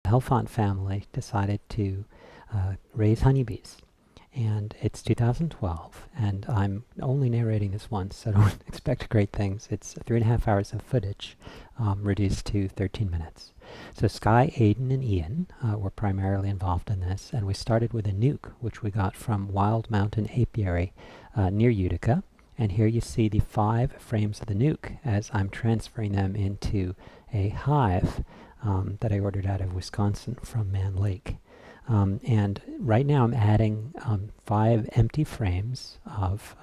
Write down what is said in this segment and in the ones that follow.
Helfant family decided to raise honeybees. And it's 2012, and I'm only narrating this once, so don't expect great things. It's 3.5 hours of footage, reduced to 13 minutes. So Sky, Aiden, and Ian were primarily involved in this, and we started with a nuke, which we got from Wild Mountain Apiary near Utica. And here you see the 5 frames of the nuke as I'm transferring them into a hive that I ordered out of Wisconsin from Mann Lake. And right now I'm adding 5 empty frames of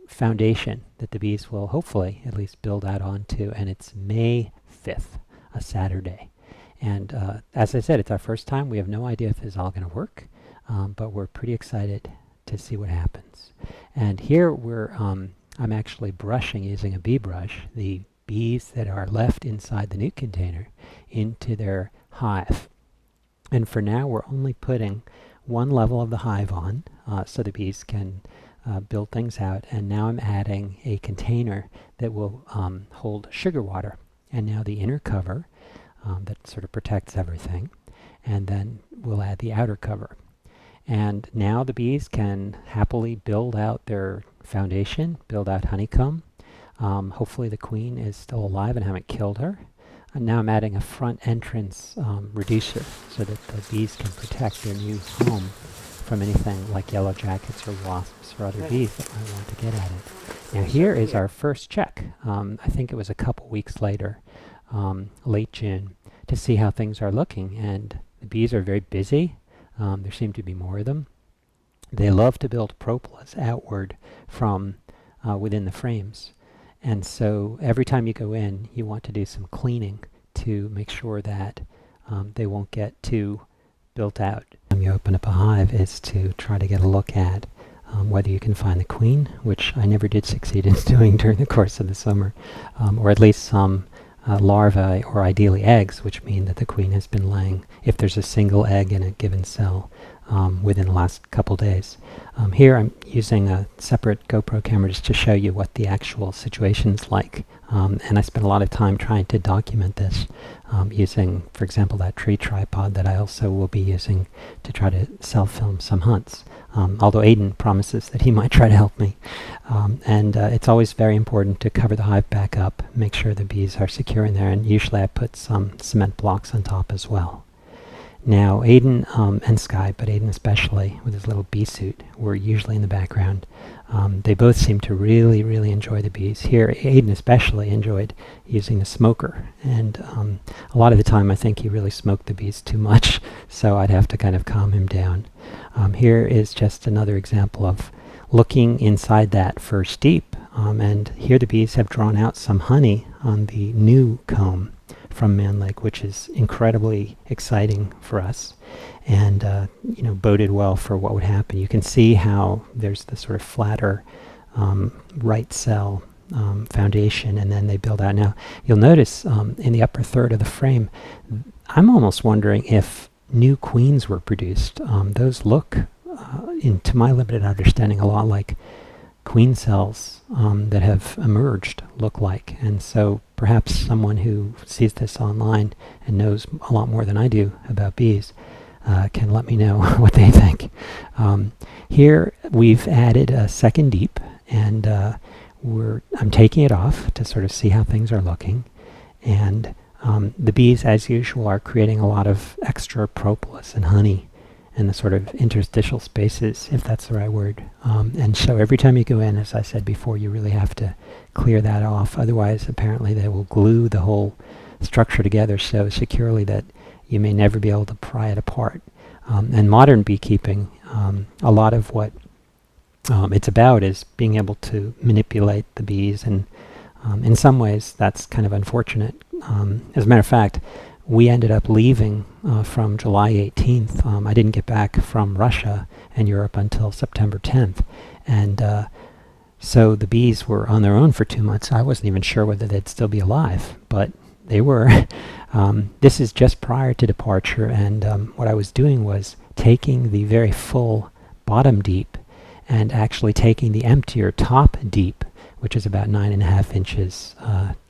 foundation that the bees will hopefully at least build out onto, and it's May 5th, a Saturday. And as I said, it's our first time. We have no idea if this is all going to work, but we're pretty excited to see what happens. And here I'm actually brushing using a bee brush the bees that are left inside the nuke container into their hive. And for now, we're only putting one level of the hive on so the bees can build things out. And now I'm adding a container that will hold sugar water. And now the inner cover that sort of protects everything. And then we'll add the outer cover. And now the bees can happily build out their foundation, build out honeycomb. Hopefully the queen is still alive and haven't killed her. And now I'm adding a front entrance reducer so that the bees can protect their new home from anything like yellow jackets or wasps or other bees that might want to get at it. Now here is our first check. I think it was a couple weeks later, late June, to see how things are looking. And the bees are very busy. There seem to be more of them. They love to build propolis outward from within the frames. And so every time you go in, you want to do some cleaning to make sure that they won't get too built out. When you open up a hive is to try to get a look at whether you can find the queen, which I never did succeed in doing during the course of the summer, or at least some larvae or ideally eggs, which mean that the queen has been laying, if there's a single egg in a given cell, within the last couple days. Here I'm using a separate GoPro camera just to show you what the actual situation's like. And I spent a lot of time trying to document this using, for example, that tree tripod that I also will be using to try to self-film some hunts. Although Aiden promises that he might try to help me. And it's always very important to cover the hive back up, make sure the bees are secure in there, and usually I put some cement blocks on top as well. Now Aiden and Sky, but Aiden especially with his little bee suit, were usually in the background. They both seem to really, really enjoy the bees. Here, Aiden especially enjoyed using the smoker, and a lot of the time I think he really smoked the bees too much, so I'd have to kind of calm him down. Here is just another example of looking inside that first deep, and here the bees have drawn out some honey on the new comb from Mann Lake, which is incredibly exciting for us, and boded well for what would happen. You can see how there's the sort of flatter right cell foundation, and then they build out. Now you'll notice in the upper third of the frame, I'm almost wondering if new queens were produced. Those look, to my limited understanding, a lot like queen cells that have emerged look like. And so perhaps someone who sees this online and knows a lot more than I do about bees can let me know what they think. Here we've added a second deep, and I'm taking it off to sort of see how things are looking. And the bees, as usual, are creating a lot of extra propolis and honey in the sort of interstitial spaces, if that's the right word. And so every time you go in, as I said before, you really have to clear that off. Otherwise, apparently, they will glue the whole structure together so securely that you may never be able to pry it apart. And modern beekeeping, a lot of what it's about is being able to manipulate the bees, and in some ways that's kind of unfortunate. As a matter of fact, we ended up leaving from July 18th. I didn't get back from Russia and Europe until September 10th. And so the bees were on their own for 2 months. I wasn't even sure whether they'd still be alive, but they were. This is just prior to departure, and what I was doing was taking the very full bottom deep and actually taking the emptier top deep, which is about 9.5 inches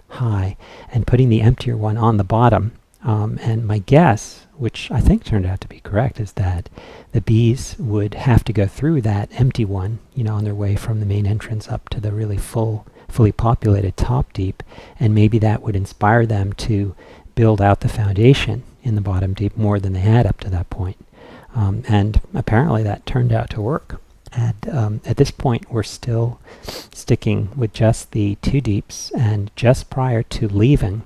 high, and putting the emptier one on the bottom And my guess, which I think turned out to be correct, is that the bees would have to go through that empty one, on their way from the main entrance up to the really fully populated top deep, and maybe that would inspire them to build out the foundation in the bottom deep more than they had up to that point. And apparently that turned out to work. And at this point, we're still sticking with just the 2 deeps, and just prior to leaving,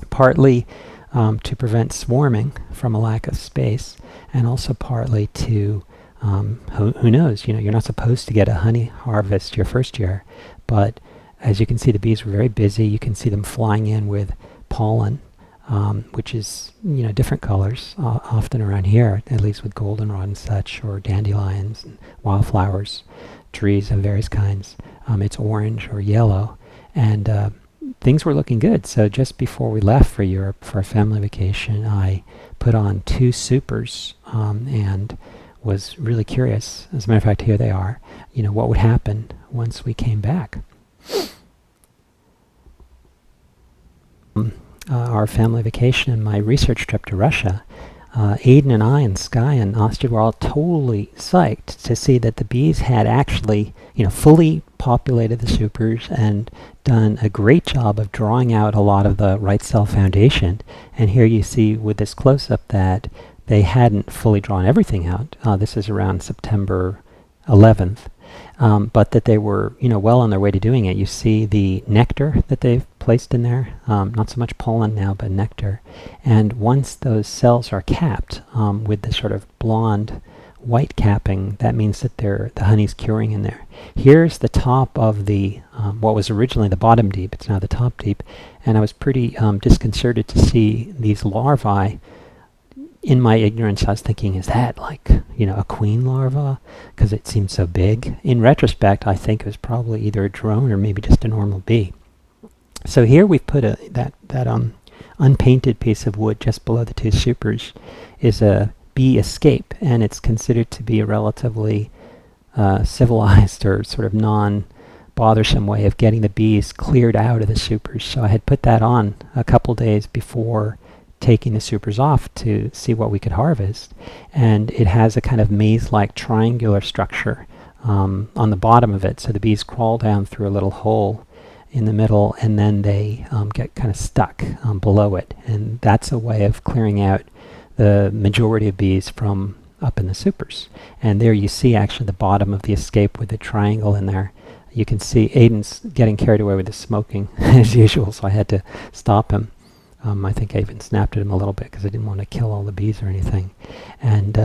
partly to prevent swarming from a lack of space, and also partly to, who knows, you're not supposed to get a honey harvest your first year, but as you can see, the bees were very busy. You can see them flying in with pollen, which is, different colors, often around here, at least with goldenrod and such, or dandelions and wildflowers, trees of various kinds. It's orange or yellow, and things were looking good. So just before we left for Europe for a family vacation, I put on 2 supers and was really curious. As a matter of fact, here they are. What would happen once we came back. Our family vacation and my research trip to Russia, Aiden and I and Sky and Astrid were all totally psyched to see that the bees had actually, fully populated the supers and done a great job of drawing out a lot of the right cell foundation. And here you see with this close-up that they hadn't fully drawn everything out. This is around September 11th. But that they were, well on their way to doing it. You see the nectar that they've placed in there, not so much pollen now, but nectar. And once those cells are capped with the sort of blonde white capping, that means that the honey's curing in there. Here's the top of the, what was originally the bottom deep, it's now the top deep, and I was pretty disconcerted to see these larvae. In my ignorance, I was thinking, is that like, a queen larva? Because it seemed so big. In retrospect, I think it was probably either a drone or maybe just a normal bee. So here we've put that unpainted piece of wood just below the 2 supers is a bee escape, and it's considered to be a relatively civilized or sort of non-bothersome way of getting the bees cleared out of the supers. So I had put that on a couple days before taking the supers off to see what we could harvest, and it has a kind of maze-like triangular structure on the bottom of it, so the bees crawl down through a little hole in the middle, and then they get kind of stuck below it, and that's a way of clearing out the majority of bees from up in the supers. And there you see actually the bottom of the escape with the triangle in there. You can see Aiden's getting carried away with the smoking as usual, so I had to stop him. I think I even snapped at him a little bit because I didn't want to kill all the bees or anything. And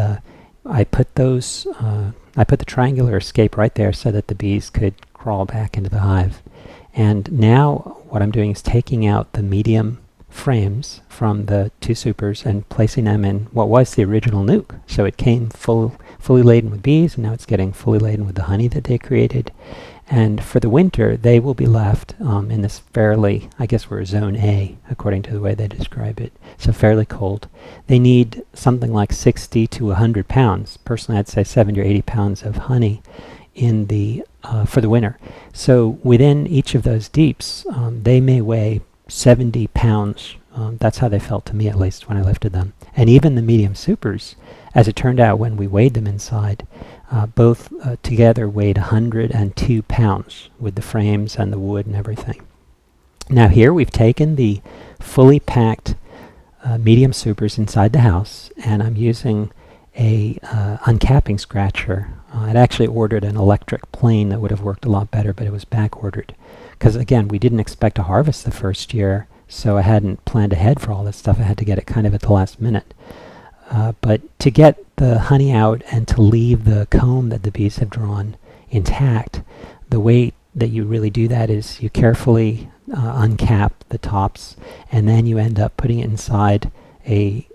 I put the triangular escape right there so that the bees could crawl back into the hive. And now what I'm doing is taking out the medium frames from the 2 supers and placing them in what was the original nuke. So it came fully laden with bees, and now it's getting fully laden with the honey that they created. And for the winter, they will be left in this fairly, I guess we're zone A, according to the way they describe it, so fairly cold. They need something like 60 to 100 pounds. Personally, I'd say 70 or 80 pounds of honey in the for the winter. So within each of those deeps, they may weigh 70 pounds. That's how they felt to me, at least, when I lifted them. And even the medium supers, as it turned out when we weighed them inside, both together weighed 102 pounds with the frames and the wood and everything. Now here we've taken the fully packed medium supers inside the house, and I'm using a uncapping scratcher. I'd actually ordered an electric plane that would have worked a lot better, but it was back ordered. Because again, we didn't expect to harvest the first year, so I hadn't planned ahead for all this stuff. I had to get it kind of at the last minute. But to get the honey out and to leave the comb that the bees have drawn intact, the way that you really do that is you carefully uncap the tops, and then you end up putting it inside a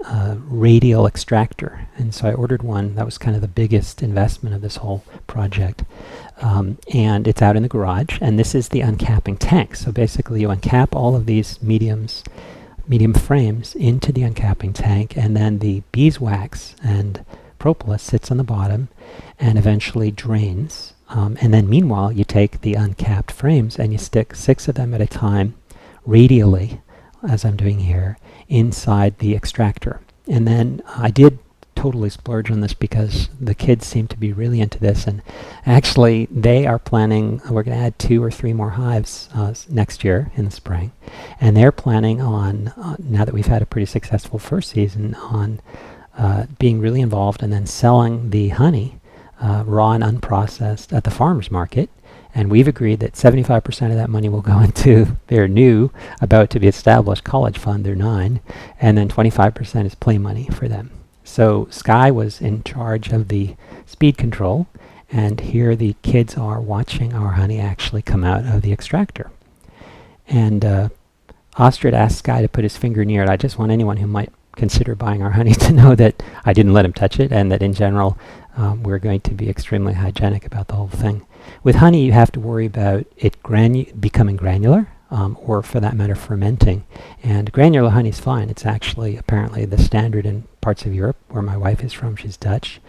radial extractor. And so I ordered one. That was kind of the biggest investment of this whole project. And it's out in the garage, and this is the uncapping tank. So basically you uncap all of these medium frames into the uncapping tank, and then the beeswax and propolis sits on the bottom and eventually drains. And then meanwhile you take the uncapped frames and you stick 6 of them at a time radially as I'm doing here, inside the extractor. And then I did totally splurge on this because the kids seem to be really into this, and actually they are planning, we're going to add 2 or 3 more hives next year in the spring, and they're planning on, now that we've had a pretty successful first season, on being really involved and then selling the honey raw and unprocessed at the farmers market. And we've agreed that 75% of that money will go into their new, about to be established college fund, their 9, and then 25% is play money for them. So Sky was in charge of the speed control, and here the kids are watching our honey actually come out of the extractor. And Ostrid asked Sky to put his finger near it. I just want anyone who might consider buying our honey to know that I didn't let him touch it, and that in general we're going to be extremely hygienic about the whole thing. With honey, you have to worry about it becoming granular, or for that matter fermenting. And granular honey is fine. It's actually apparently the standard in parts of Europe where my wife is from. She's Dutch.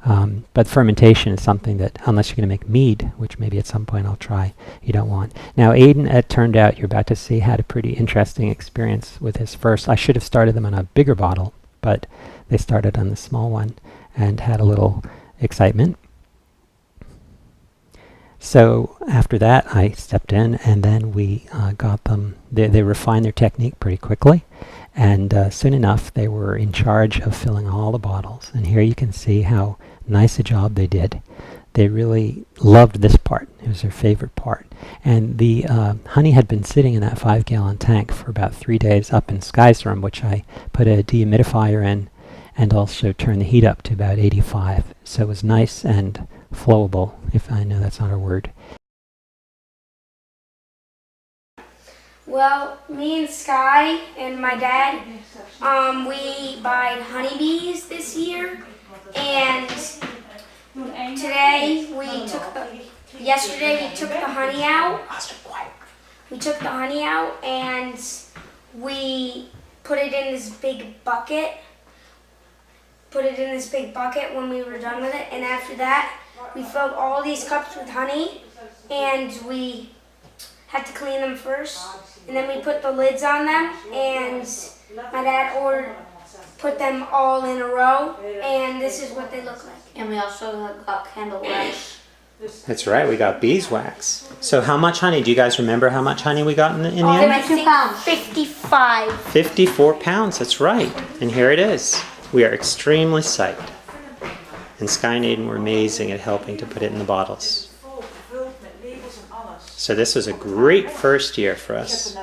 But fermentation is something that, unless you're going to make mead, which maybe at some point I'll try, you don't want. Now Aiden, it turned out, you're about to see, had a pretty interesting experience with his first. I should have started them on a bigger bottle, but they started on the small one and had a little excitement. So after that, I stepped in, and then we got them, they refined their technique pretty quickly, and soon enough they were in charge of filling all the bottles. And here you can see how nice a job they did. They really loved this part. It was their favorite part. And the honey had been sitting in that 5-gallon tank for about 3 days up in Sky's room, which I put a dehumidifier in and also turned the heat up to about 85. So it was nice and flowable, if I know that's not a word. Well, me and Sky and my dad, we bought honeybees this year, and yesterday we took the honey out. We took the honey out and we put it in this big bucket. When we were done with it, and after that we filled all these cups with honey, and we had to clean them first, and then we put the lids on them, and my dad put them all in a row, and this is what they look like. And we also got candle wax. That's right, we got beeswax. So how much honey? Do you guys remember how much honey we got in the end? I think 55. 54 pounds, that's right. And here it is. We are extremely psyched. And Sky and Aiden were amazing at helping to put it in the bottles. So this was a great first year for us.